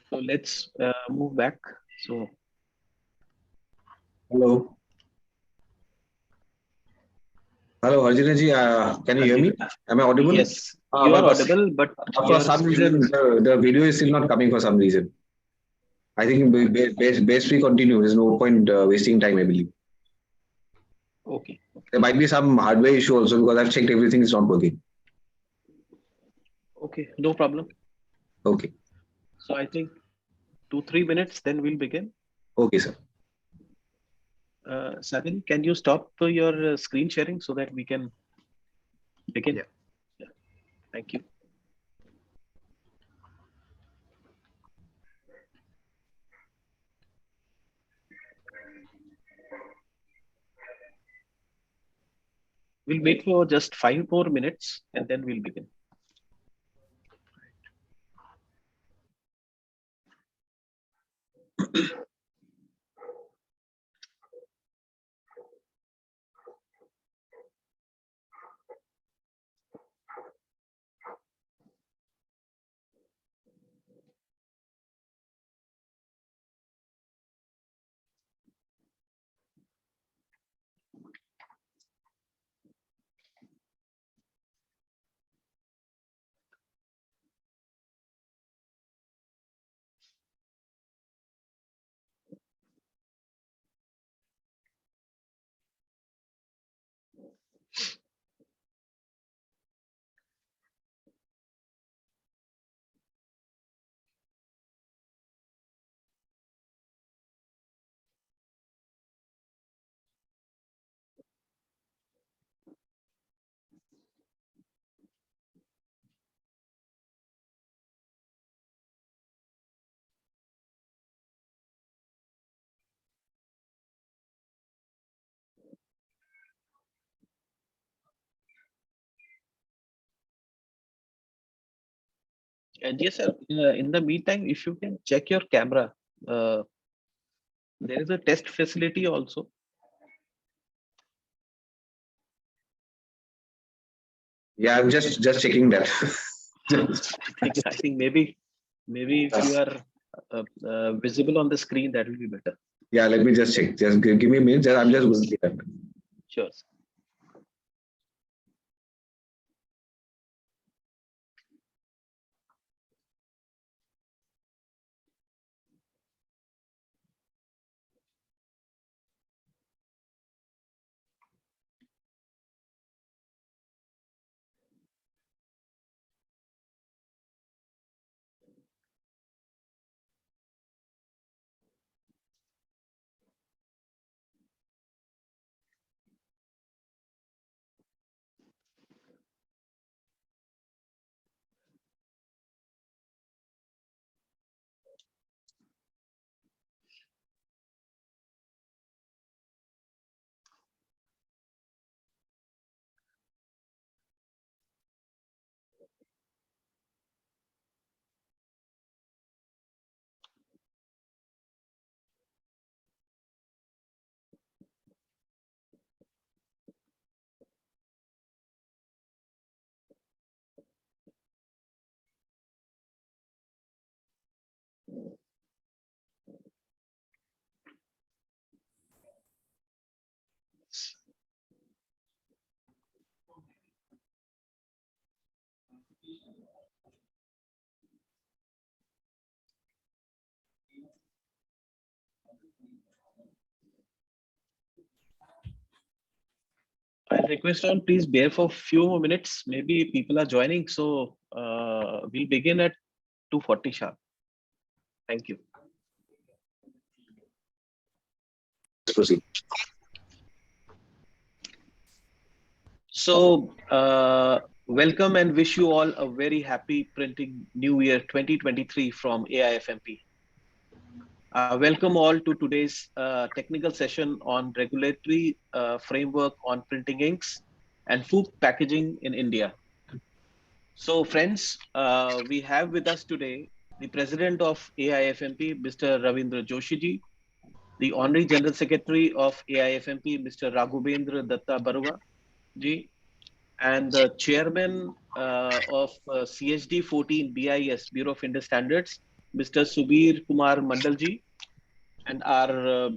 So let's move back. So Hello. Hello, Harjina ji. Can you hear me? Am I audible? yes, you are audible, but For your some screen reason, is the video is still not coming for some reason. I think best we continue. There's no point wasting time, I believe. okay. There might be some hardware issue also because I've checked everything is not working. Okay, no problem. Okay. So I think 2-3 minutes, then we'll begin. Okay, sir. Sabin, can you stop your screen sharing so that we can begin? Yeah. Yeah, thank you. We'll wait for just 5 more minutes and then we'll begin. And yes, sir, in the meantime, if you can check your camera, uh, there is a test facility also. Yeah, I'm just checking that. I think maybe if you are visible on the screen, that will be better. Yeah, let me just check. Just give me a minute. I'm just going to check. Sure. I request all please bear for few more minutes. Maybe people are joining, so we'll begin at 2:40 sharp. Thank you. Proceed. So welcome and wish you all a very happy printing New Year 2023 from AIFMP. Welcome all to today's technical session on regulatory framework on printing inks and food packaging in India. So friends, we have with us today the President of AIFMP, Mr. Ravindra Joshi ji, the Honorary General Secretary of AIFMP, Mr. Raghubendra Datta Barua ji, and the Chairman of CHD 14 BIS, Bureau of Indian Standards, Mr. Subir Kumar Mandalji, and our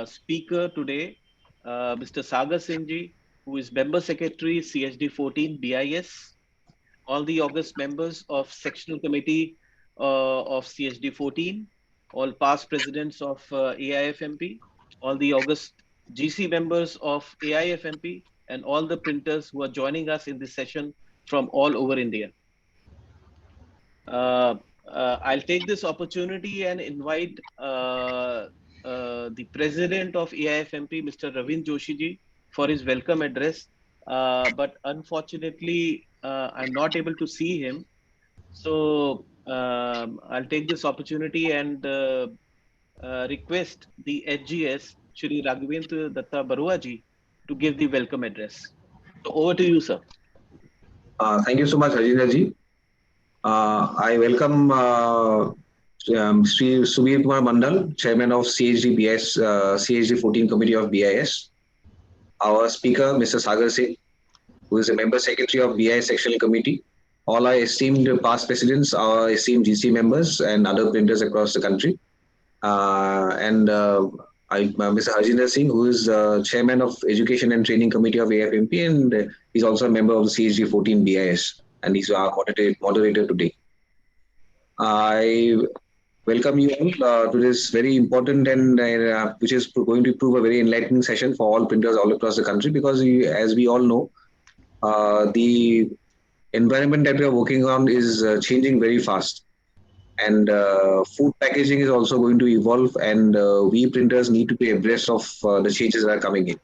speaker today, Mr. Sagar Singh ji, who is Member Secretary, CHD 14 BIS, all the August members of Sectional Committee of CHD 14, all past presidents of AIFMP, all the August GC members of AIFMP, and all the printers who are joining us in this session from all over India. Uh, I'll take this opportunity and invite the president of AIFMP, Mr. Ravin Joshi ji, for his welcome address. But unfortunately, I'm not able to see him. So I'll take this opportunity and request the HGS, Shri Raghavendra Datta Barua ji, to give the welcome address. So over to you, sir. Thank you so much, Rajendra ji. I welcome Sri Subir Kumar Mandal, Chairman of CHD BIS, CHD 14 Committee of BIS. Our speaker, Mr. Sagar Singh, who is a member secretary of BIS Sectional Committee. All our esteemed past presidents, our esteemed GC members, and other printers across the country. And Mr. Harjinder Singh, who is chairman of Education and Training Committee of AIFMP, and he's also a member of the CHG 14 BIS, and he's our moderator today. I welcome you all to this very important and which is going to prove a very enlightening session for all printers all across the country, because as we all know, the environment that we are working on is changing very fast, and food packaging is also going to evolve, and we printers need to be abreast of the changes that are coming in.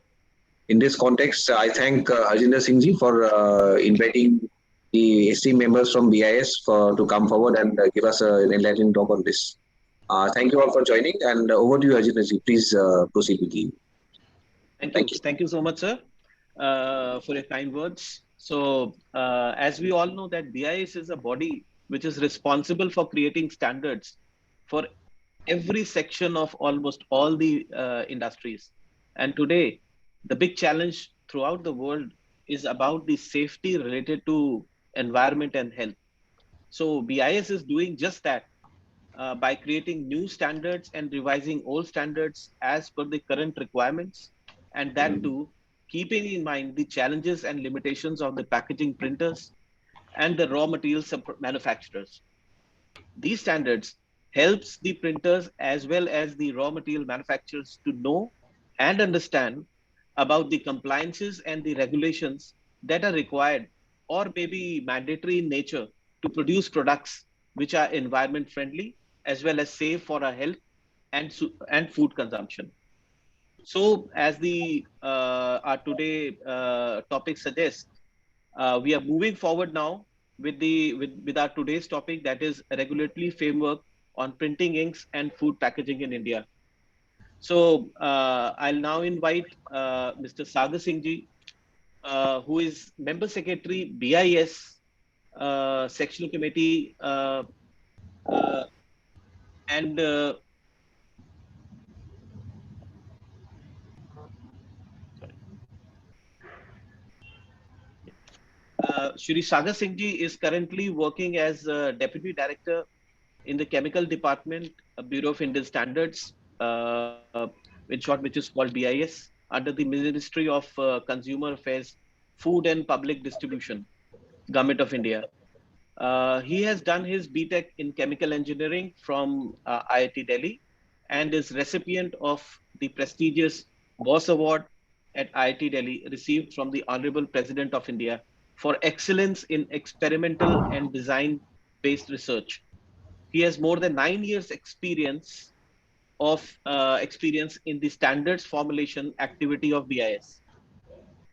In this context, I thank Harjinder Singh ji for inviting the esteemed members from BIS to come forward and give us an enlightening talk on this. Thank you all for joining, and over to you, Harjinder ji. Please proceed with you. Thank Thank you. you. Thank you so much, sir, for your kind words. So, as we all know, that BIS is a body which is responsible for creating standards for every section of almost all the industries. And today, the big challenge throughout the world is about the safety related to environment and health. So, BIS is doing just that by creating new standards and revising old standards as per the current requirements, and that Mm. too, keeping in mind the challenges and limitations of the packaging printers and the raw materials manufacturers. These standards helps the printers as well as the raw material manufacturers to know and understand about the compliances and the regulations that are required or maybe mandatory in nature to produce products which are environment friendly as well as safe for our health and food consumption. So, as the our today topic suggests, we are moving forward now with our today's topic, that is regulatory framework on printing inks and food packaging in India. So I'll now invite Mr. Sagar Singh ji, who is Member Secretary BIS Sectional Committee, uh, and sorry, Shri Sagar Singh ji is currently working as Deputy Director in the Chemical Department, Bureau of Indian Standards, in short, which is called BIS, under the Ministry of Consumer Affairs, Food and Public Distribution, Government of India. He has done his BTech in Chemical Engineering from IIT Delhi and is recipient of the prestigious Boss Award at IIT Delhi, received from the Honorable President of India for excellence in experimental and design-based research. He has more than 9 years experience in the standards formulation activity of BIS.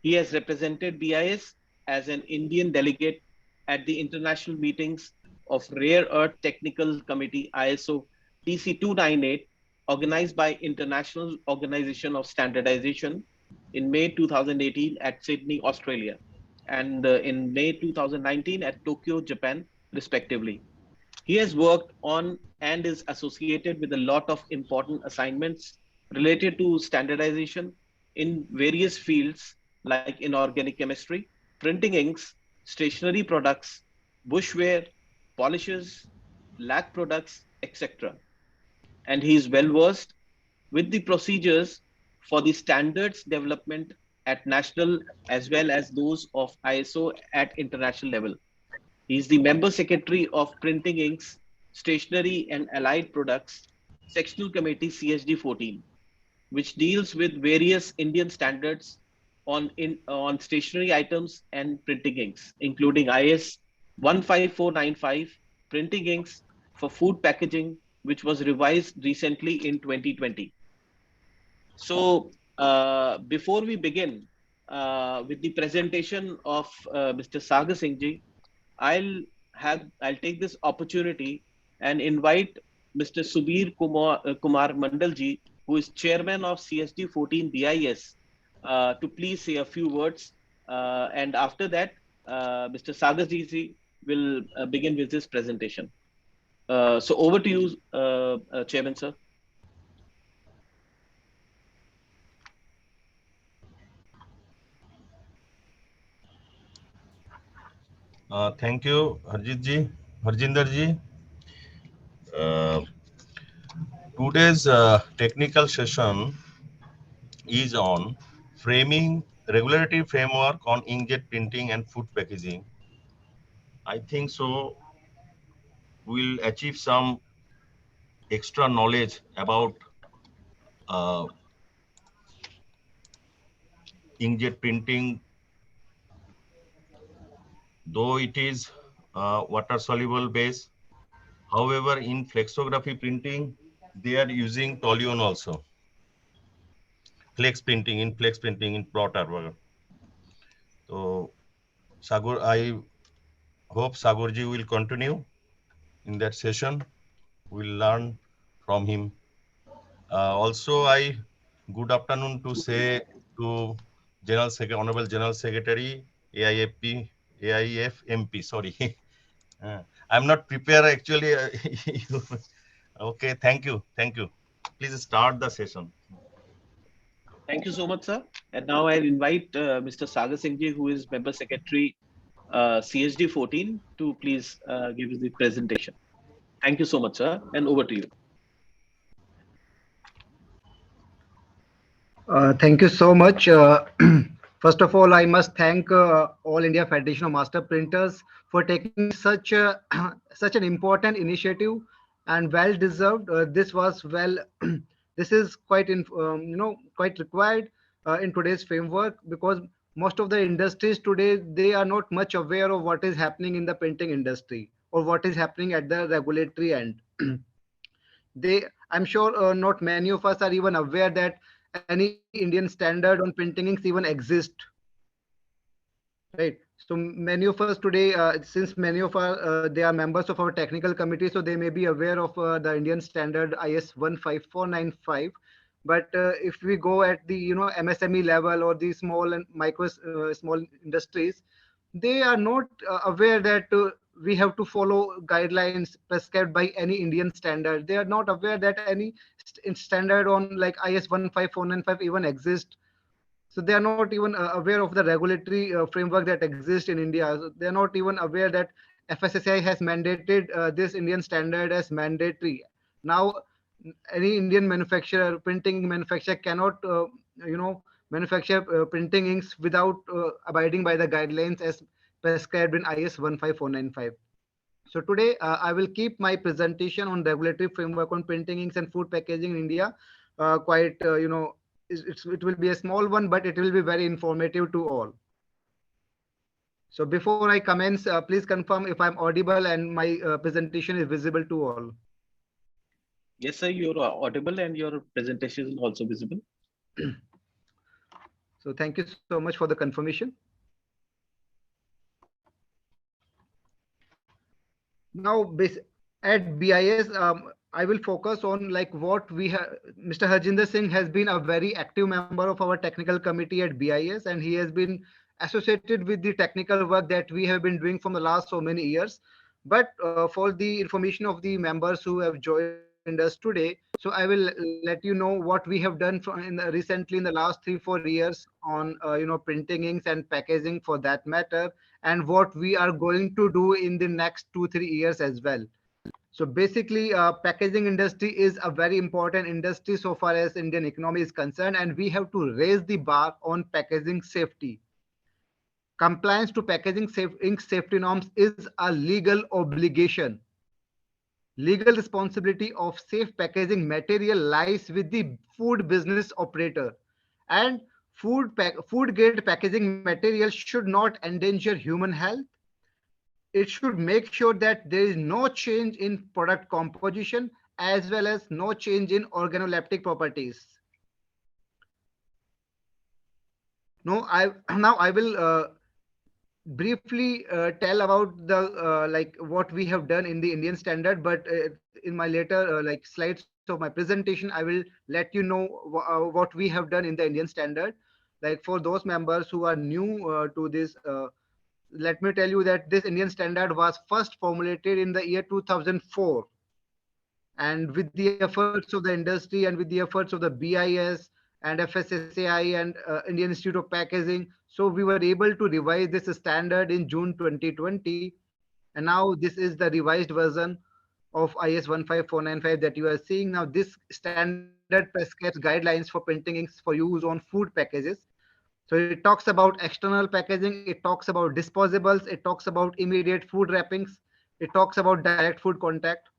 He has represented BIS as an Indian delegate at the international meetings of Rare Earth Technical Committee ISO TC 298, organized by International Organization of Standardization in May 2018 at Sydney, Australia, and in May 2019 at Tokyo, Japan, respectively. He has worked on and is associated with a lot of important assignments related to standardization in various fields like inorganic chemistry, printing inks, stationery products, bushware, polishes, lac products, etc. And he is well versed with the procedures for the standards development at national as well as those of ISO at international level. He is the member secretary of Printing Inc.'s Stationery and Allied Products Sectional Committee CSD 14, which deals with various Indian standards on stationery items and printing inks, including IS 15495 printing inks for food packaging, which was revised recently in 2020. So, before we begin with the presentation of Mr. Sagar Singh ji, I'll I'll take this opportunity and invite Mr. Kumar Mandal ji, who is chairman of CSD 14 BIS, to please say a few words. And after that, Mr. Sagar ji will begin with this presentation. So over to you, Chairman sir. Thank you, Harjinder ji. Uh, Today's technical session is on framing regulatory framework on inkjet printing and food packaging. I think so we'll achieve some extra knowledge about uh, inkjet printing, though it is water soluble base. However, in flexography printing, they are using toluene also. Flex printing in plotter. So Sagar, I hope Sagarji will continue in that session. We'll learn from him. Also, good afternoon to say to Honorable General Secretary AIFP, AIFMP. Sorry, I'm not prepared actually. Okay, thank you. Please start the session. Thank you so much, sir. And now I'll invite Mr. Sagar Singh ji, who is member secretary CSD 14, to please give us the presentation. Thank you so much, sir, and over to you. Thank you so much. First of all, I must thank All India Federation of Master Printers for taking such such an important initiative and well deserved. This was well, this is quite quite required in today's framework, because most of the industries today, they are not much aware of what is happening in the printing industry or what is happening at the regulatory end. They, I'm sure not many of us are even aware that any Indian standard on printing inks even exist, right? So many of us today, since many of our they are members of our technical committee, so they may be aware of the Indian standard IS 15495. But if we go at the MSME level or the small and micro small industries, they are not aware that we have to follow guidelines prescribed by any Indian standard. They are not aware that any standard on like IS 15495 even exists. So they are not even aware of the regulatory framework that exists in India. So they are not even aware that FSSAI has mandated this Indian standard as mandatory. Now, any Indian manufacturer, printing manufacturer, cannot manufacture printing inks without abiding by the guidelines as prescribed in IS 15495. So today I will keep my presentation on regulatory framework on printing inks and food packaging in India quite it will be a small one, but it will be very informative to all. So before I commence, please confirm if I'm audible and my presentation is visible to all. Yes, sir, you're audible and your presentation is also visible. So thank you so much for the confirmation. Now, at BIS, I will focus on like what we have. Mr. Harjinder Singh has been a very active member of our technical committee at BIS, and he has been associated with the technical work that we have been doing from the last so many years. But for the information of the members who have joined us today, so I will let you know what we have done recently in the last 3-4 years on printing inks and packaging for that matter, and what we are going to do in the next 2-3 years as well. So basically, packaging industry is a very important industry so far as Indian economy is concerned, and we have to raise the bar on packaging safety. Compliance to packaging ink safety norms is a legal obligation. Legal responsibility of safe packaging material lies with the food business operator, and food grade packaging material should not endanger human health. It should make sure that there is no change in product composition as well as no change in organoleptic properties. Now I will briefly tell about the like what we have done in the Indian standard, but in my later like slides of my presentation, I will let you know what we have done in the Indian standard. Like for those members who are new to this, let me tell you that this Indian standard was first formulated in the year 2004, and with the efforts of the industry and with the efforts of the BIS and FSSAI and Indian Institute of Packaging, so we were able to revise this standard in June 2020, and now this is the revised version of IS 15495 that you are seeing now. This standard prescribes guidelines for printing inks for use on food packages. So it talks about external packaging, it talks about disposables, it talks about immediate food wrappings, it talks about direct food contact.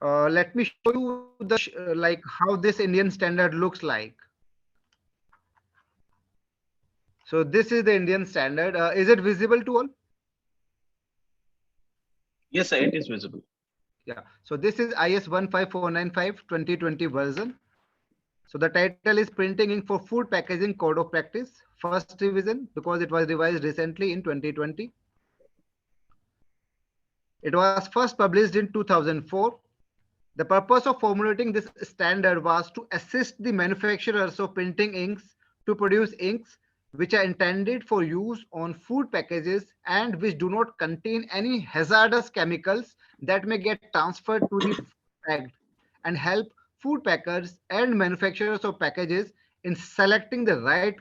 Let me show you the like how this Indian standard looks like. So this is the Indian standard. Is it visible to all? Yes, sir, it is visible. Yeah. So this is IS 15495 2020 version. So the title is Printing Ink for Food Packaging Code of Practice. First revision because it was revised recently in 2020. It was first published in 2004. The purpose of formulating this standard was to assist the manufacturers of printing inks to produce inks which are intended for use on food packages and which do not contain any hazardous chemicals that may get transferred to the food packed, and help food packers and manufacturers of packages in selecting the right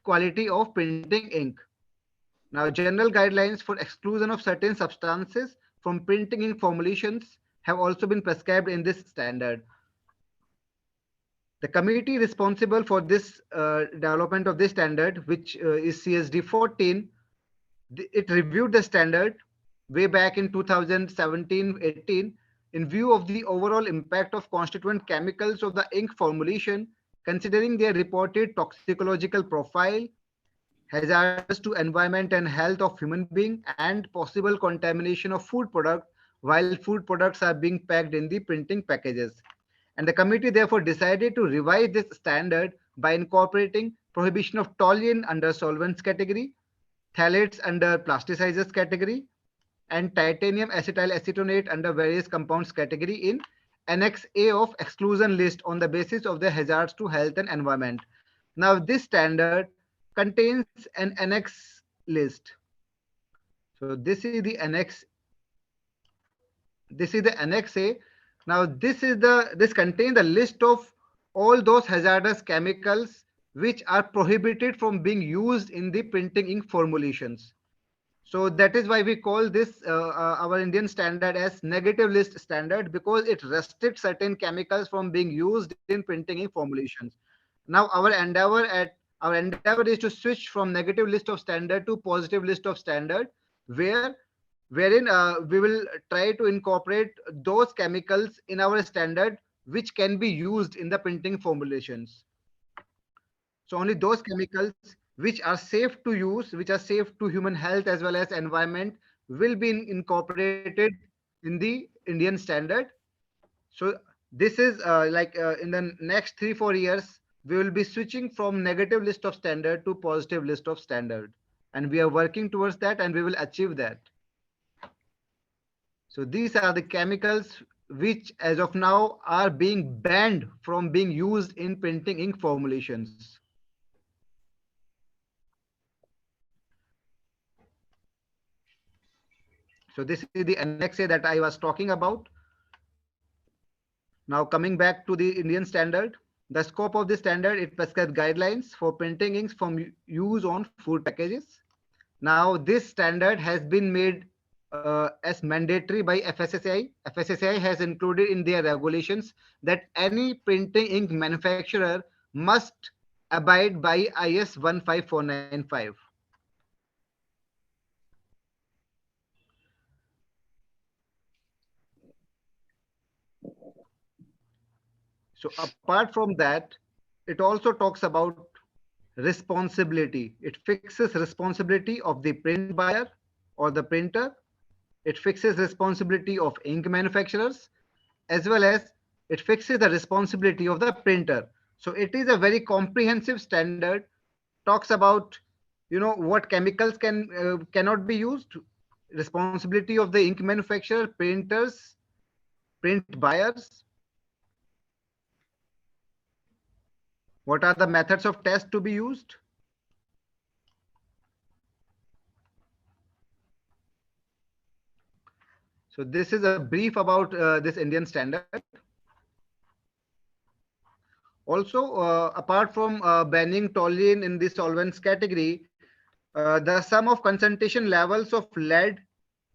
quality of printing ink. Now, general guidelines for exclusion of certain substances from printing ink formulations have also been prescribed in this standard. The committee responsible for this development of this standard, which is CSD 14, it reviewed the standard way back in 2017-18 in view of the overall impact of constituent chemicals of the ink formulation, considering their reported toxicological profile, hazardous to environment and health of human being, and possible contamination of food product while food products are being packed in the printing packages. And the committee therefore decided to revise this standard by incorporating prohibition of toluene under solvents category, phthalates under plasticizers category, and titanium acetyl acetonate under various compounds category in Annex A of exclusion list on the basis of their hazards to health and environment. Now, this standard contains an annex list. So this is the annex A. Now this contains the list of all those hazardous chemicals which are prohibited from being used in the printing ink formulations. So that is why we call this our Indian standard as negative list standard, because it restricts certain chemicals from being used in printing ink formulations. Now our endeavor is to switch from negative list of standard to positive list of standard, where wherein we will try to incorporate those chemicals in our standard which can be used in the printing formulations. So only those chemicals which are safe to use, which are safe to human health as well as environment, will be incorporated in the Indian standard. So this is in the next 3-4 years, we will be switching from negative list of standard to positive list of standard. And we are working towards that and we will achieve that. So these are the chemicals which as of now are being banned from being used in printing ink formulations. So this is the Annex A that I was talking about. Now coming back to the Indian standard, The scope of the standard, it prescribes guidelines for printing inks from use on food packages. Now, this standard has been made as mandatory by FSSAI. FSSAI has included in their regulations that any printing ink manufacturer must abide by IS 15495. So apart from that, it also talks about responsibility. It fixes responsibility of the print buyer or the printer. It fixes responsibility of ink manufacturers, as well as it fixes the responsibility of the printer. So it is a very comprehensive standard. Talks about, what chemicals cannot be used, responsibility of the ink manufacturer, printers, print buyers, what are the methods of test to be used. So this is a brief about this Indian standard. Also, apart from banning toluene in the solvents category, the sum of concentration levels of lead,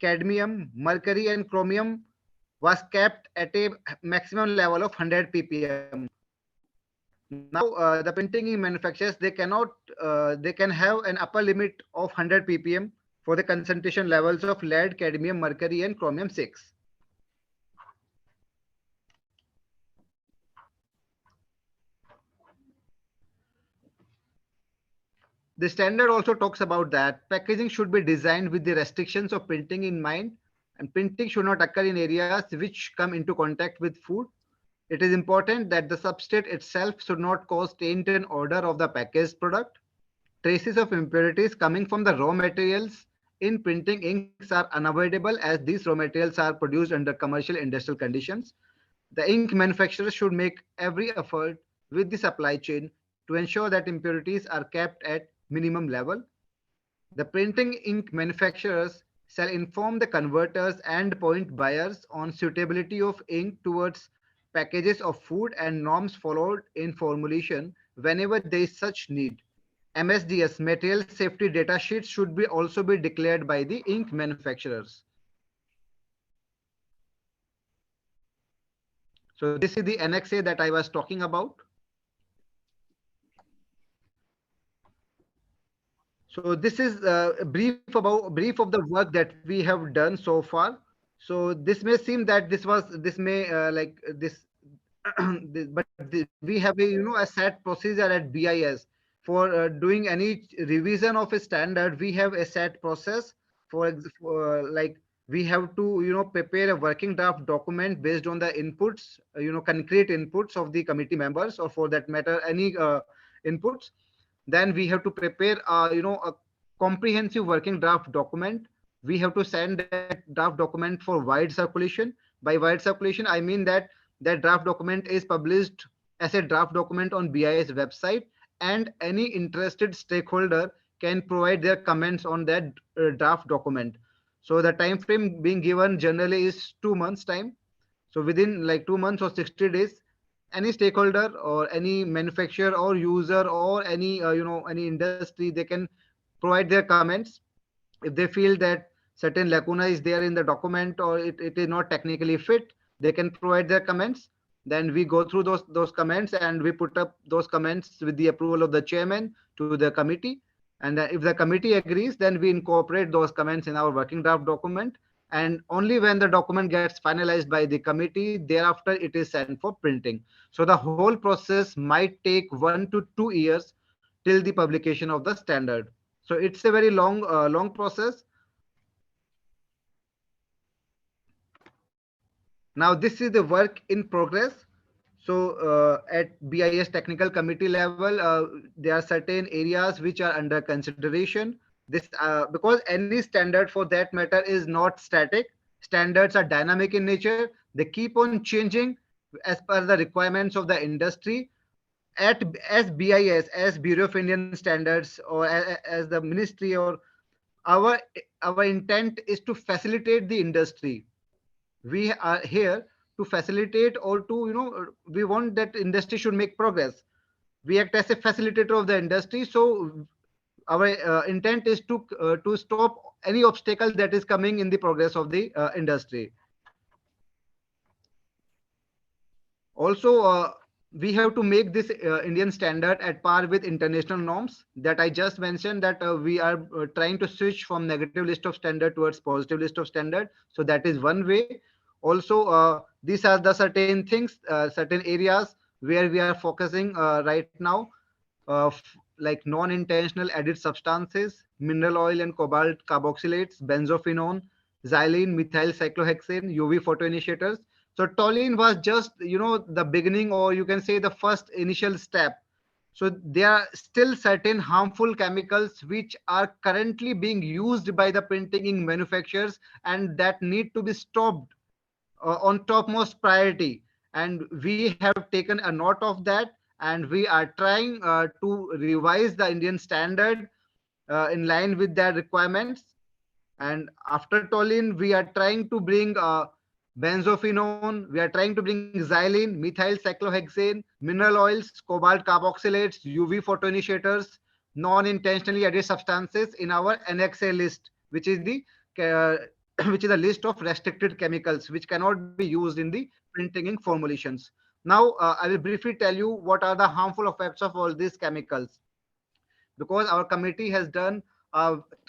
cadmium, mercury, and chromium was kept at a maximum level of 100 ppm. Now, the printing ink manufacturers, they can have an upper limit of 100 ppm for the concentration levels of lead, cadmium, mercury, and chromium 6. The standard also talks about that packaging should be designed with the restrictions of printing in mind, and printing should not occur in areas which come into contact with food. It is important that the substrate itself should not cause taint and odor of the packaged product. Traces of impurities coming from the raw materials in printing inks are unavoidable as these raw materials are produced under commercial industrial conditions. The ink manufacturers should make every effort with the supply chain to ensure that impurities are kept at minimum level. The printing ink manufacturers shall inform the converters and point buyers on suitability of ink towards packages of food and norms followed in formulation whenever there is such need. MSDS, material safety data sheets, should be also be declared by the ink manufacturers. So this is the Annex A that I was talking about. So this is a brief of the work that we have done so far. So this may seem that this may like this, we have a a set procedure at BIS for doing any revision of a standard. We have a set process for like we have to prepare a working draft document based on the inputs, concrete inputs of the committee members, or for that matter any inputs. Then we have to prepare a comprehensive working draft document. We have to send that draft document for wide circulation. By wide circulation, I mean that that draft document is published as a draft document on BIS website, and any interested stakeholder can provide their comments on that draft document. So the time frame being given generally is 2 months time. So within like 2 months or 60 days, any stakeholder or any manufacturer or user or any any industry, they can provide their comments. If they feel that certain lacuna is there in the document, or it is not technically fit, they can provide their comments. Then we go through those comments and we put up those comments with the approval of the chairman to the committee. And if the committee agrees, then we incorporate those comments in our working draft document. And only when the document gets finalized by the committee, thereafter it is sent for printing. So the whole process might take 1 to 2 years till the publication of the standard. So it's a very long process. Now this is the work in progress. So at BIS technical committee level, there are certain areas which are under consideration. This because any standard for that matter is not static. Standards are dynamic in nature. They keep on changing as per the requirements of the industry. At as BIS, as Bureau of Indian Standards, or as the ministry, or our intent is to facilitate the industry. We are here to facilitate or to, we want that industry should make progress. We act as a facilitator of the industry. So our intent is to stop any obstacle that is coming in the progress of the industry. Also, we have to make this Indian standard at par with international norms that I just mentioned, that we are trying to switch from negative list of standard towards positive list of standard. So that is one way. Also, these are the certain things, certain areas where we are focusing right now, like non-intentional added substances, mineral oil and cobalt carboxylates, benzophenone, xylene, methyl cyclohexane, UV photoinitiators. So toluene was just, the beginning, or you can say the first initial step. So there are still certain harmful chemicals which are currently being used by the printing ink manufacturers, and that need to be stopped on topmost priority. And we have taken a note of that, and we are trying to revise the Indian standard in line with their requirements. And after toluene, we are trying to bring benzophenone, we are trying to bring xylene, methyl cyclohexane, mineral oils, cobalt carboxylates, UV photoinitiators, non-intentionally added substances in our NXA list, which is the uh, which is a list of restricted chemicals which cannot be used in the printing ink formulations. Now, I will briefly tell you what are the harmful effects of all these chemicals, because our committee has done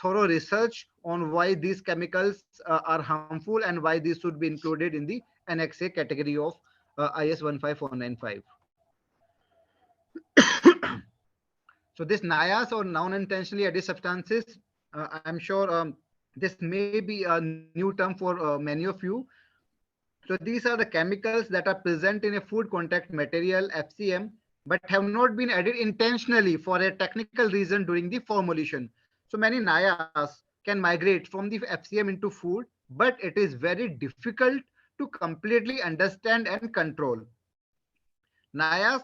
thorough research on why these chemicals are harmful and why these should be included in the NXA category of IS 15495. So this NIAS, or non-intentionally added substances, I'm sure this may be a new term for many of you. So these are the chemicals that are present in a food contact material, FCM, but have not been added intentionally for a technical reason during the formulation. So many NIAS can migrate from the FCM into food, but it is very difficult to completely understand and control. NIAS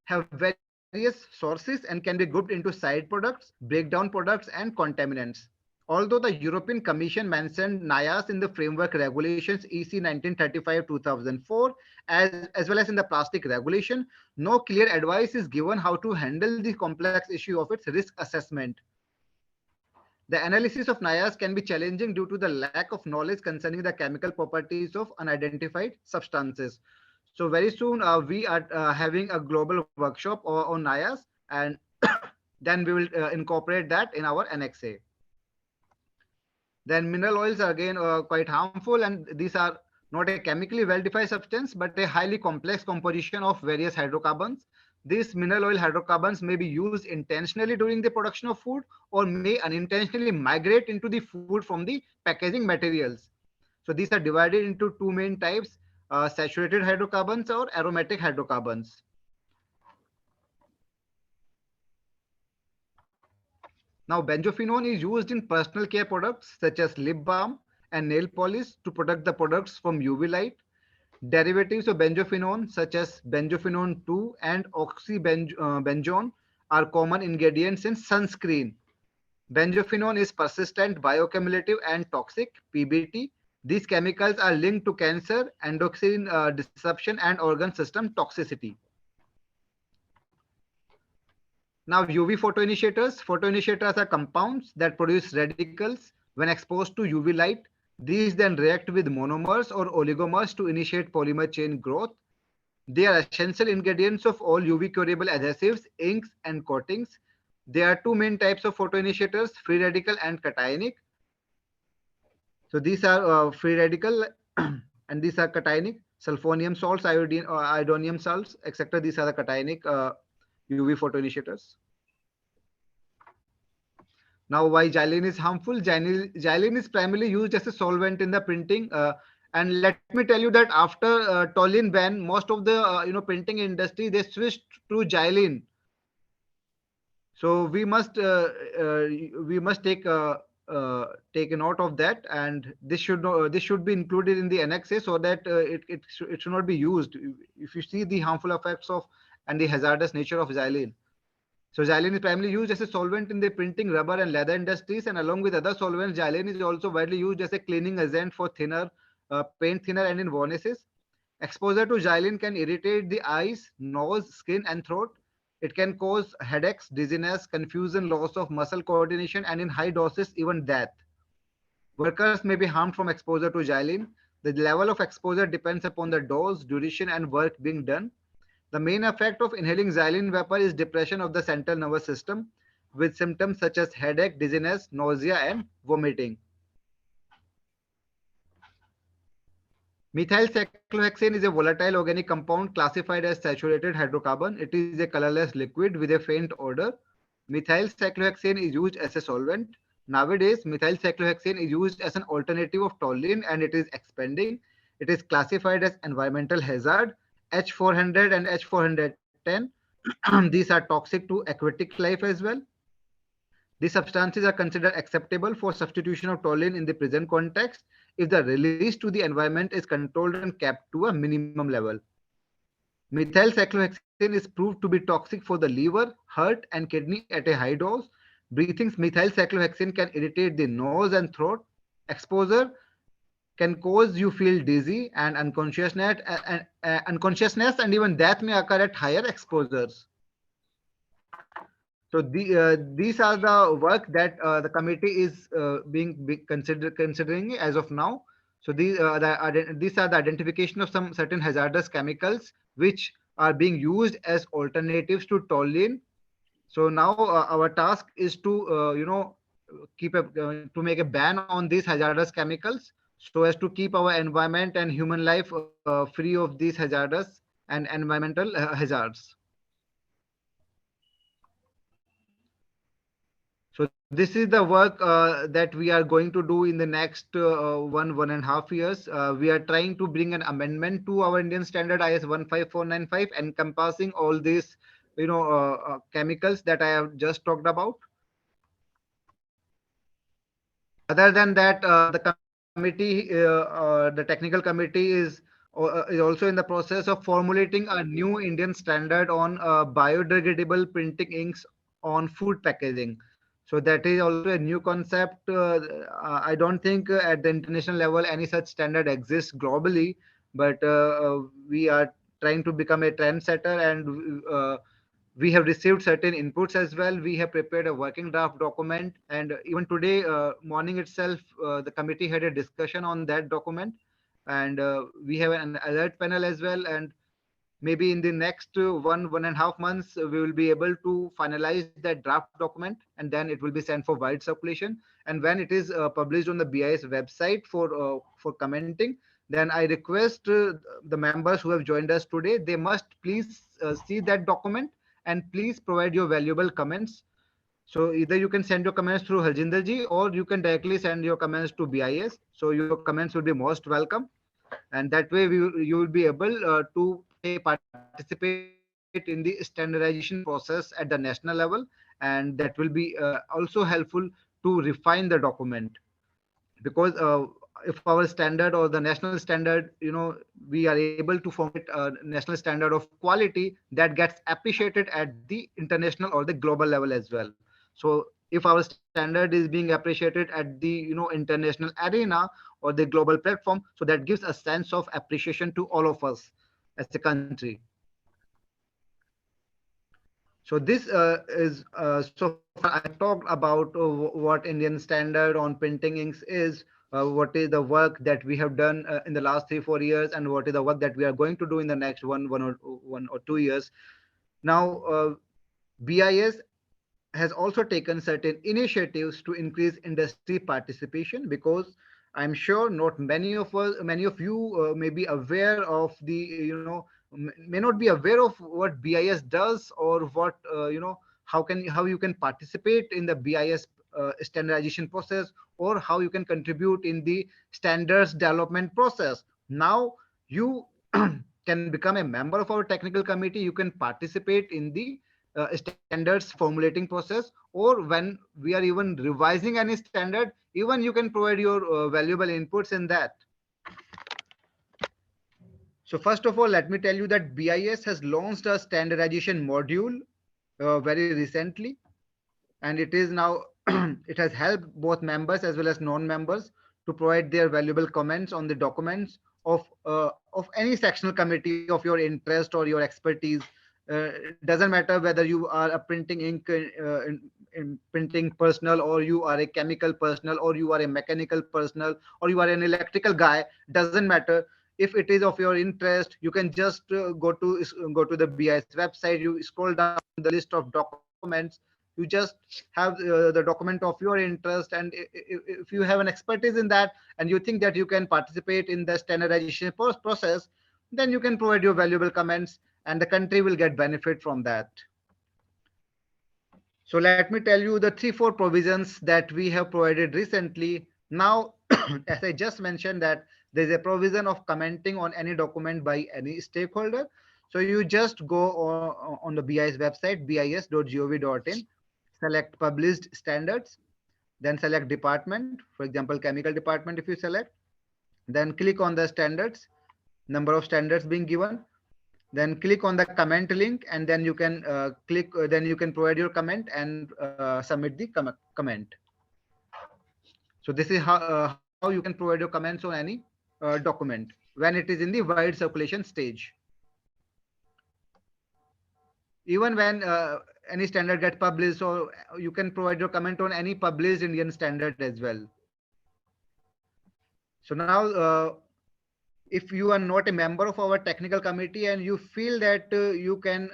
have various sources and can be grouped into side products, breakdown products, and contaminants. Although the European Commission mentioned NIAS in the framework regulations EC 1935-2004, as well as in the plastic regulation, no clear advice is given how to handle the complex issue of its risk assessment. The analysis of NIAS can be challenging due to the lack of knowledge concerning the chemical properties of unidentified substances. So very soon we are having a global workshop on NIAS, and then we will incorporate that in our NXA. Then mineral oils are again quite harmful, and these are not a chemically well-defined substance, but a highly complex composition of various hydrocarbons. These mineral oil hydrocarbons may be used intentionally during the production of food, or may unintentionally migrate into the food from the packaging materials. So these are divided into two main types, saturated hydrocarbons or aromatic hydrocarbons. Now, benzophenone is used in personal care products such as lip balm and nail polish to protect the products from UV light. Derivatives of benzophenone such as benzophenone 2 and oxybenzone are common ingredients in sunscreen. Benzophenone is persistent, bioaccumulative, and toxic (PBT). These chemicals are linked to cancer, endocrine disruption, and organ system toxicity. Now, UV photoinitiators. Photoinitiators are compounds that produce radicals when exposed to UV light. These then react with monomers or oligomers to initiate polymer chain growth. They are essential ingredients of all UV curable adhesives, inks, and coatings. There are two main types of photoinitiators, free radical and cationic. So these are free radical and these are cationic. Sulfonium salts, iodine, iodonium salts, etc. These are the cationic UV photoinitiators. Now, why xylene is harmful? Xylene is primarily used as a solvent in the printing. And let me tell you that after toluene ban, most of the printing industry, they switched to xylene. So we must take a note of that, and this should be included in the NXA so that it should not be used. If you see the harmful effects of and the hazardous nature of xylene. So xylene is primarily used as a solvent in the printing, rubber, and leather industries, and along with other solvents, xylene is also widely used as a cleaning agent for thinner, paint thinner, and in varnishes. Exposure to xylene can irritate the eyes, nose, skin, and throat. It can cause headaches, dizziness, confusion, loss of muscle coordination, and in high doses, even death. Workers may be harmed from exposure to xylene. The level of exposure depends upon the dose, duration, and work being done. The main effect of inhaling xylene vapor is depression of the central nervous system, with symptoms such as headache, dizziness, nausea, and vomiting. Methyl cyclohexane is a volatile organic compound classified as saturated hydrocarbon. It is a colorless liquid with a faint odor. Methyl cyclohexane is used as a solvent. Nowadays, methyl cyclohexane is used as an alternative of toluene and it is expanding. It is classified as environmental hazard. H400 and H410. These are toxic to aquatic life as well. These substances are considered acceptable for substitution of toluene in the present context if the release to the environment is controlled and kept to a minimum level. Methyl cyclohexane is proved to be toxic for the liver, heart, and kidney at a high dose. Breathing methyl cyclohexane can irritate the nose and throat. Exposure can cause you feel dizzy and unconsciousness and even death may occur at higher exposures. So these are the work that the committee is considering as of now. So these are the identification of some certain hazardous chemicals which are being used as alternatives to toluene. So now our task is to to make a ban on these hazardous chemicals so as to keep our environment and human life free of these hazardous and environmental hazards. So this is the work that we are going to do in the next 1.5 years. We are trying to bring an amendment to our Indian standard IS 15495 encompassing all these chemicals that I have just talked about. Other than that, the technical committee is also in the process of formulating a new Indian standard on biodegradable printing inks on food packaging. So that is also a new concept. I don't think at the international level any such standard exists globally, but we are trying to become a trendsetter and we have received certain inputs as well. We have prepared a working draft document, and even today morning itself, the committee had a discussion on that document, and we have an alert panel as well. And maybe in the next 1.5 months, we will be able to finalize that draft document, and then it will be sent for wide circulation. And when it is published on the BIS website for commenting, then I request the members who have joined us today, they must please see that document and please provide your valuable comments. So either you can send your comments through Harjinder ji or you can directly send your comments to BIS. So your comments will be most welcome. And that way you will be able to participate in the standardization process at the national level. And that will be also helpful to refine the document. Because if our standard or the national standard, we are able to formulate a national standard of quality that gets appreciated at the international or the global level as well. So if our standard is being appreciated at the international arena or the global platform, so that gives a sense of appreciation to all of us as a country. So this is so far I have talked about what Indian standard on printing inks is, what is the work that we have done in the last 3-4 years, and what is the work that we are going to do in the next 1 or 2 years. Now, BIS has also taken certain initiatives to increase industry participation, because I'm sure not many of you may be aware of the may not be aware of what BIS does, or what how you can participate in the BIS standardization process, or how you can contribute in the standards development process. Now you can become a member of our technical committee. You can participate in the standards formulating process, or when we are even revising any standard, even you can provide your valuable inputs in that. So first of all, let me tell you that BIS has launched a standardization module very recently, and it is now it has helped both members as well as non-members to provide their valuable comments on the documents of any sectional committee of your interest or your expertise. Doesn't matter whether you are a printing ink in printing personnel, or you are a chemical personnel, or you are a mechanical personnel, or you are an electrical guy. Doesn't matter. If it is of your interest, you can just go to the BIS website. You scroll down the list of documents. You just have the document of your interest, and if you have an expertise in that, and you think that you can participate in the standardization process, then you can provide your valuable comments, and the country will get benefit from that. So let me tell you the 3-4 provisions that we have provided recently. Now, as I just mentioned, that there is a provision of commenting on any document by any stakeholder. So you just go on the BIS website, bis.gov.in, select published standards, then select department, for example, chemical department if you select, then click on the standards, number of standards being given, then click on the comment link, and then you can then you can provide your comment and submit the comment. So this is how you can provide your comments on any document when it is in the wide circulation stage. Even when any standard gets published, so you can provide your comment on any published Indian standard as well. So now if you are not a member of our technical committee and you feel that you can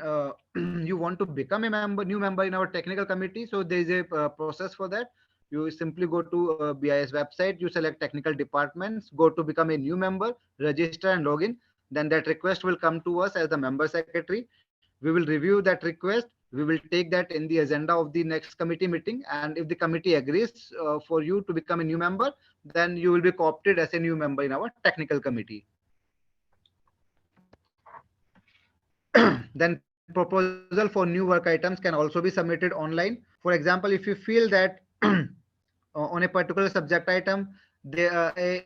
you want to become a new member in our technical committee, so there is a process for that. You simply go to BIS website, you select technical departments, go to become a new member, register and login. Then that request will come to us as the member secretary. We will review that request. We will take that in the agenda of the next committee meeting, and if the committee agrees for you to become a new member, then you will be co-opted as a new member in our technical committee. Then proposal for new work items can also be submitted online. For example, if you feel that on a particular subject item a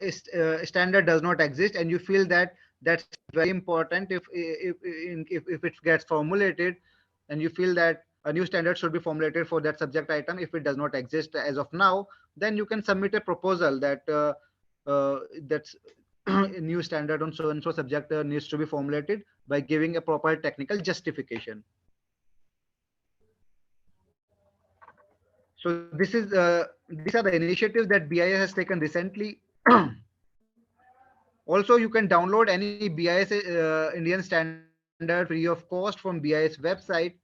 standard does not exist, and you feel that that's very important, if it gets formulated, and you feel that a new standard should be formulated for that subject item, if it does not exist as of now, then you can submit a proposal that that's a new standard on so and so subject needs to be formulated by giving a proper technical justification. So this is these are the initiatives that BIS has taken recently. Also, you can download any BIS Indian standard free of cost from BIS website.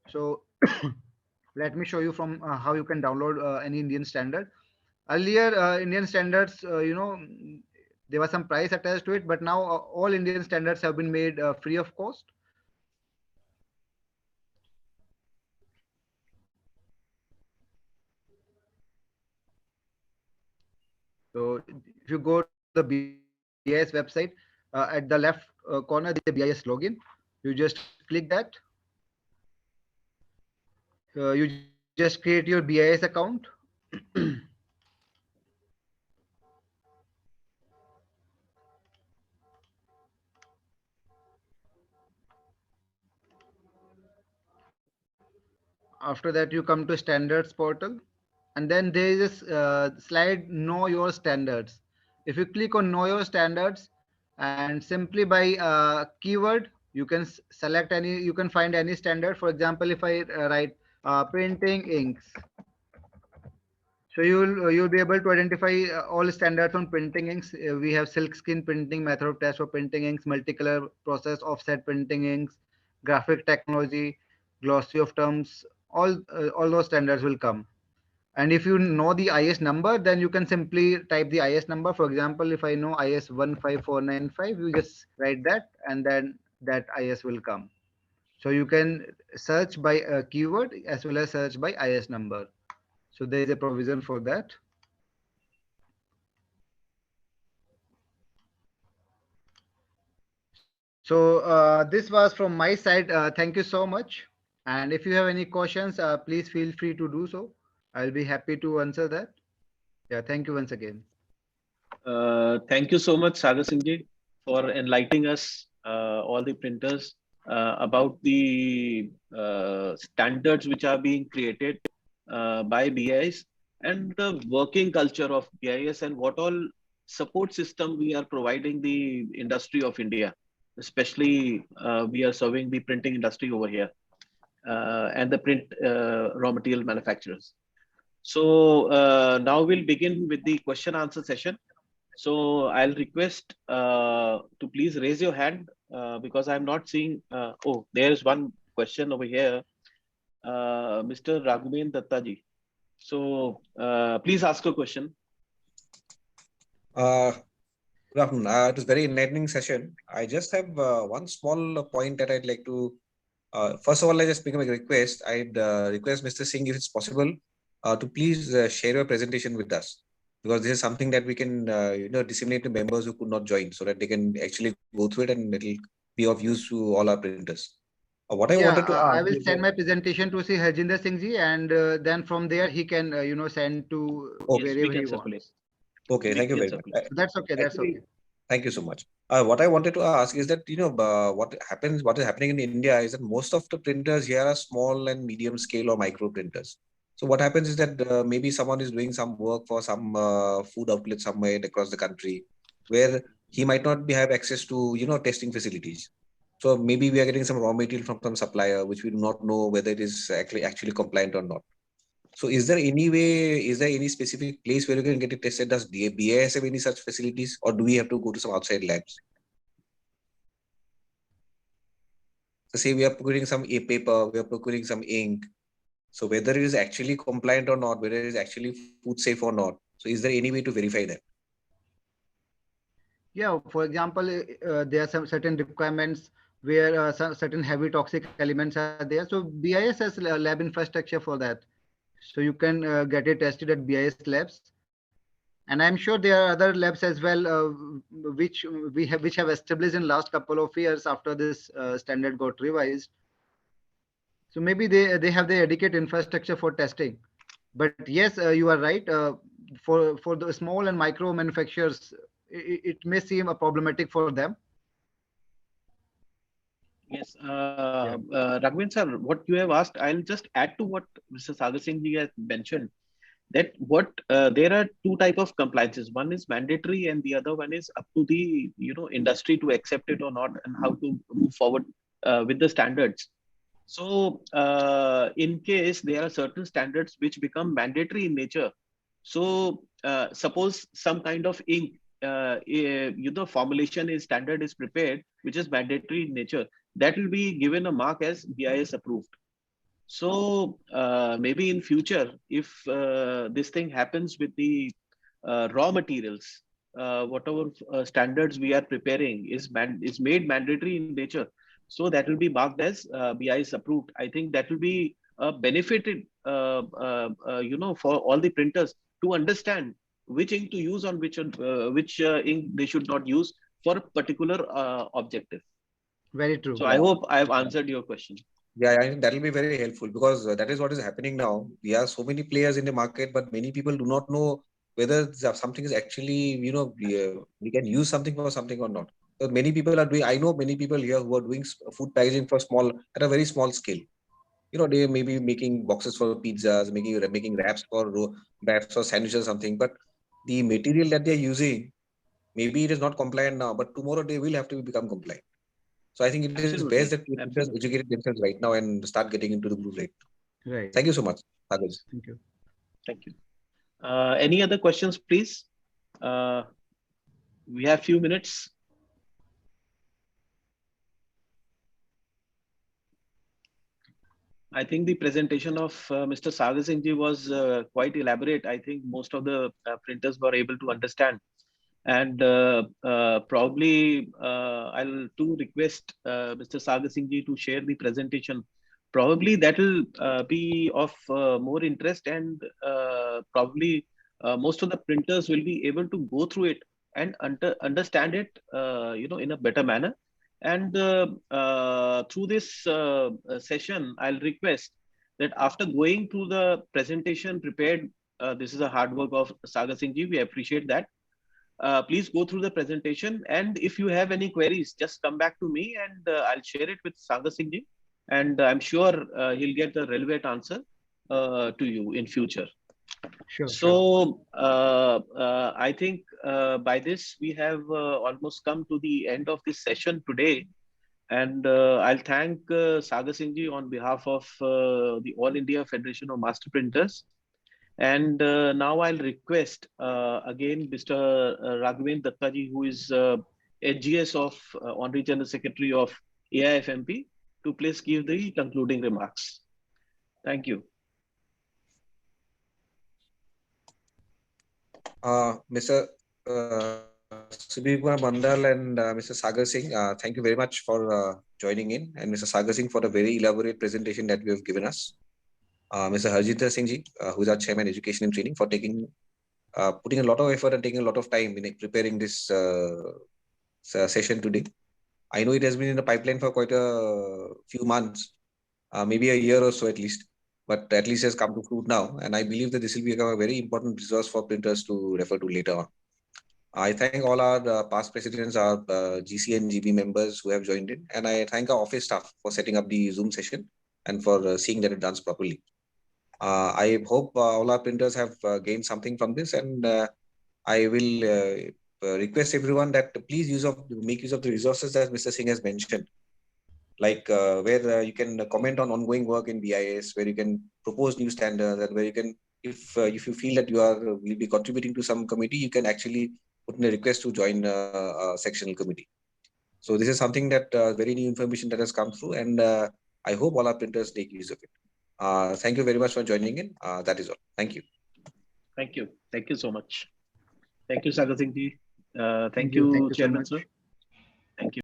So let me show you from how you can download any Indian standard. Earlier, Indian standards, there was some price attached to it, but now all Indian standards have been made free of cost. So if you go to the BIS website, at the left corner, there is a BIS login. You just click that. You just create your BIS account. After that, you come to standards portal, and then there is a slide know your standards. If you click on know your standards, and simply by keyword, you can select any, you can find any standard. For example, if I write printing inks, so you'll be able to identify all standards on printing inks. We have silk skin printing, method of test for printing inks, multicolor process, offset printing inks, graphic technology, glossary of terms. All those standards will come. And if you know the IS number, then you can simply type the IS number. For example, if I know IS 15495, you just write that, and then that IS will come. So you can search by a keyword as well as search by IS number. So there is a provision for that. So this was from my side. Thank you so much. And if you have any questions, please feel free to do so. I'll be happy to answer that. Yeah, thank you once again. Thank you so much, Sagar Singh ji, for enlightening us, all the printers, about the standards which are being created by BIS and the working culture of BIS and what all support system we are providing the industry of India, especially we are serving the printing industry over here and the print raw material manufacturers. So now we'll begin with the question answer session. So I'll request to please raise your hand because I'm not seeing. Oh, there's one question over here, Mr. Raghuven Dattaji. So please ask a question. Uh, Good afternoon. It was very enlightening session. I just have one small point that I'd like to. First of all, I just make a request. I'd request Mr. Singh, if it's possible, to please share your presentation with us, because this is something that we can, disseminate to members who could not join, so that they can actually go through it and it'll be of use to all our printers. What I Yeah, wanted to I ask will is send that, my presentation to see Harjinder Singh ji, and then from there he can, send to okay, Yes, we wherever can he circulate. wants. okay, We thank you can very much. circulate. So that's okay. That's Actually, okay. thank you so much. What I wanted to ask is that, what is happening in India is that most of the printers here are small and medium scale or micro printers. So what happens is that maybe someone is doing some work for some food outlet somewhere across the country, where he might not have access to, testing facilities. So maybe we are getting some raw material from some supplier, which we do not know whether it is actually compliant or not. So is there any specific place where you can get it tested? Does BIS have any such facilities, or do we have to go to some outside labs? So say we are procuring some paper, we are procuring some ink. So whether it is actually compliant or not, whether it is actually food safe or not. So is there any way to verify that? Yeah, for example, there are some certain requirements where certain heavy toxic elements are there. So BIS has lab infrastructure for that. So you can get it tested at BIS labs. And I'm sure there are other labs as well, which have established in last couple of years after this standard got revised. So maybe they have the adequate infrastructure for testing. But yes, you are right. For the small and micro manufacturers, it may seem a problematic for them. Yes, Yeah. Raghavan sir, what you have asked, I'll just add to what Mr. Sagar Singh ji has mentioned. That what there are two type of compliances. One is mandatory, and the other one is up to the industry to accept it or not, and how to move forward with the standards. So, in case there are certain standards which become mandatory in nature, so suppose some kind of ink, formulation is standard is prepared, which is mandatory in nature, that will be given a mark as BIS approved. So maybe in future, if this thing happens with the raw materials, whatever standards we are preparing is made mandatory in nature. So that will be marked as BIS approved. I think that will be benefited, for all the printers to understand which ink to use on which ink they should not use for a particular objective. Very true. So I hope I have answered your question. Yeah, I think that will be very helpful, because that is what is happening now. We have so many players in the market, but many people do not know whether something is actually, we can use something for something or not. So many people are doing. I know many people here who are doing food packaging for small, at a very small scale. They may be making boxes for pizzas, making wraps for sandwiches or something. But the material that they're using, maybe it is not compliant now, but tomorrow they will have to become compliant. So I think it is best that Absolutely, people just absolutely. educate themselves right now and start getting into the groove right. Right. Thank you so much, Sagar. Thank you. Thank you. Any other questions, please? Uh, we have few minutes. I think the presentation of Mr. Sagar Singh ji was quite elaborate. I think most of the printers were able to understand. And probably I'll to request Mr. Sagar Singh ji to share the presentation. Probably that will be of more interest, and probably most of the printers will be able to go through it and understand it, in a better manner. And through this session, I'll request that after going through the presentation prepared, this is a hard work of Sagar Singh ji. We appreciate that. Please go through the presentation, and if you have any queries, just come back to me, and I'll share it with Sagar Singh ji, and I'm sure he'll get the relevant answer to you in future. Sure, sure. So I think by this we have almost come to the end of this session today. And I'll thank Sagar Singh ji on behalf of the All India Federation of Master Printers. And now I'll request again Mr. Raghavendra Datta ji, who is HGS of Honorary General Secretary of AIFMP, to please give the concluding remarks. Thank you. Mr. Subir Kumar Mandal and Mr. Sagar Singh, thank you very much for joining in, and Mr. Sagar Singh for the very elaborate presentation that you have given us. Mr. Harjinder Singh ji, who is our Chairman Education and Training, for putting a lot of effort and taking a lot of time in preparing this session today. I know it has been in the pipeline for quite a few months, maybe a year or so at least, but at least has come to fruit now. And I believe that this will become a very important resource for printers to refer to later on. I thank all our past presidents, our GC and GB members who have joined in, and I thank our office staff for setting up the Zoom session and for seeing that it runs properly. I hope all our printers have gained something from this, and I will request everyone that please make use of the resources that Mr. Singh has mentioned, like where you can comment on ongoing work in BIS, where you can propose new standards, and where you can, if you feel that will be contributing to some committee, you can actually put in a request to join a sectional committee. So this is something that very new information that has come through, and I hope all our printers take use of it. Thank you very much for joining in. That is all. Thank you. Thank you. Thank you so much. Thank you, Sagar Singh ji. Thank Thank you, you so Chairman, much. sir. Thank you.